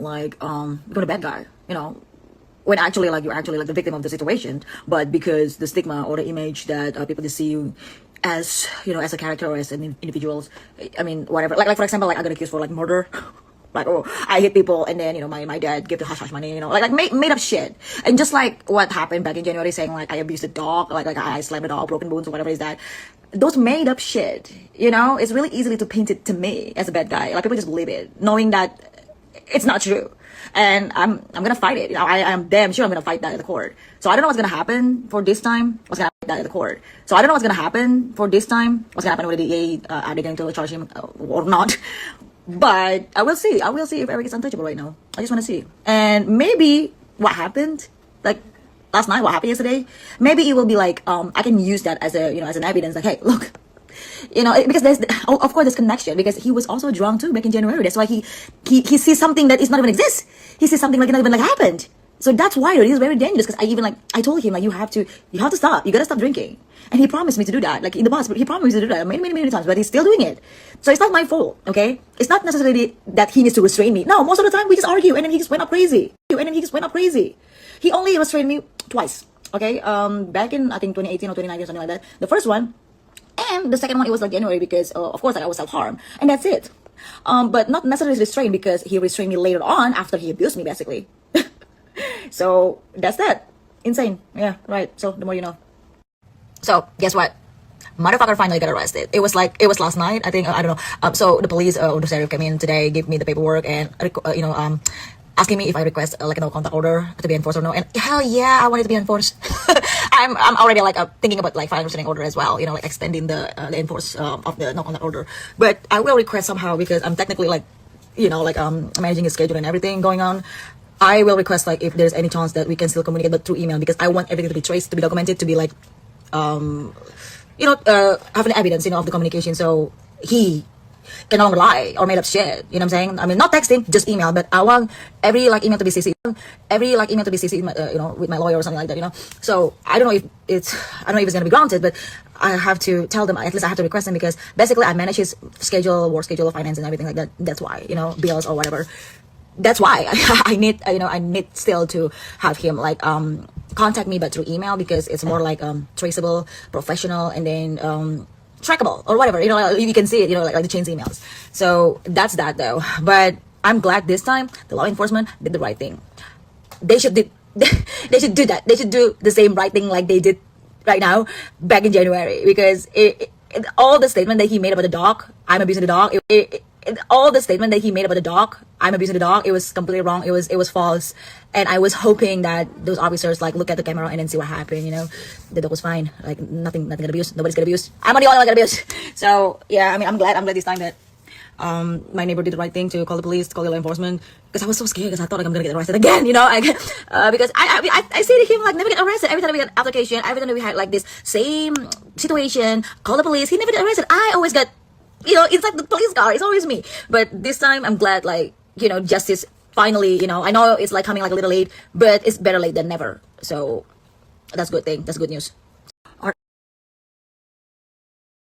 like become a bad guy, when actually like you're actually like the victim of the situation, but because the stigma or the image that people just see you as, as a character or as an individual. I mean, whatever, like for example, like I got accused for like murder. Like, oh, I hit people, and then my dad gave the hush hush money, like made up shit. And just like what happened back in January, saying like I abused a dog, like I slammed a dog, broken bones or whatever is that. Those made up shit, it's really easily to paint it to me as a bad guy. Like people just believe it, knowing that it's not true. And I'm gonna fight it. I'm damn sure I'm gonna fight that at the court. So I don't know what's gonna happen for this time. What's gonna happen at the court? So I don't know what's gonna happen for this time. What's gonna happen with the DA? Are they going to charge him or not? But I will see. I will see if Eric is untouchable right now. I just want to see. And maybe what happened, like last night, what happened yesterday, maybe it will be like I can use that as a as an evidence. Like, hey, look, because there's of course there's connection, because he was also drunk too back in January. That's why he sees something that is not even exist. He sees something like not even like happened. So that's why it is very dangerous. Because I told him like you have to stop. You gotta stop drinking. And he promised me to do that. Like in the past, he promised me to do that many times, but he's still doing it. So it's not my fault, okay? It's not necessarily that he needs to restrain me. No, most of the time we just argue, and then he just went up crazy. He only restrained me twice, okay? Back in I think 2018 or 2019 or something like that. The first one, and the second one, it was like January, because of course like I was self-harm, and that's it. But not necessarily restrained, because he restrained me later on after he abused me, basically. So that's that. Insane. Yeah, right. So the more you know. So guess what? Motherfucker finally got arrested. It was last night, I think. I don't know. So the police or the sheriff came in today, gave me the paperwork, and asking me if I request like a no contact order to be enforced or no. And hell yeah, I want it to be enforced. I'm already like thinking about like filing restraining order as well. Like extending the enforce of the no contact order. But I will request somehow, because I'm technically like managing his schedule and everything going on. I will request like if there's any chance that we can still communicate, but through email, because I want everything to be traced, to be documented, to be like having evidence, of the communication, so he can no longer lie or made up shit. You know what I'm saying? I mean, not texting, just email. But I want every email to be CC, with my lawyer or something like that. So I don't know if it's gonna be granted, but I have to tell them, at least I have to request them, because basically I manage his schedule, work schedule, finance, and everything like that. That's why, bills or whatever. That's why I need still to have him like contact me, but through email, because it's more like traceable, professional, and then trackable or whatever. You can see it. Like the chains emails. So that's that though. But I'm glad this time the law enforcement did the right thing. They should do that. They should do the same right thing like they did right now back in January, because all the statement that he made about the dog, I'm abusing the dog. All the statement that he made about the dog, I'm abusing the dog, it was completely wrong. It was false. And I was hoping that those officers like look at the camera and then see what happened. The dog was fine. Like nothing got abused. Nobody's got abused. I'm the only one that got abused. So yeah, I mean, I'm glad this time that my neighbor did the right thing to call the police, to call the law enforcement, because I was so scared, because I thought like I'm gonna get arrested again. Because I say to him like never get arrested. Every time we get an application, every time we had like this same situation, call the police, he never get arrested. I always got inside the police car. It's always me. But this time I'm glad justice finally, I know it's like coming like a little late, but it's better late than never. So that's good thing. That's good news.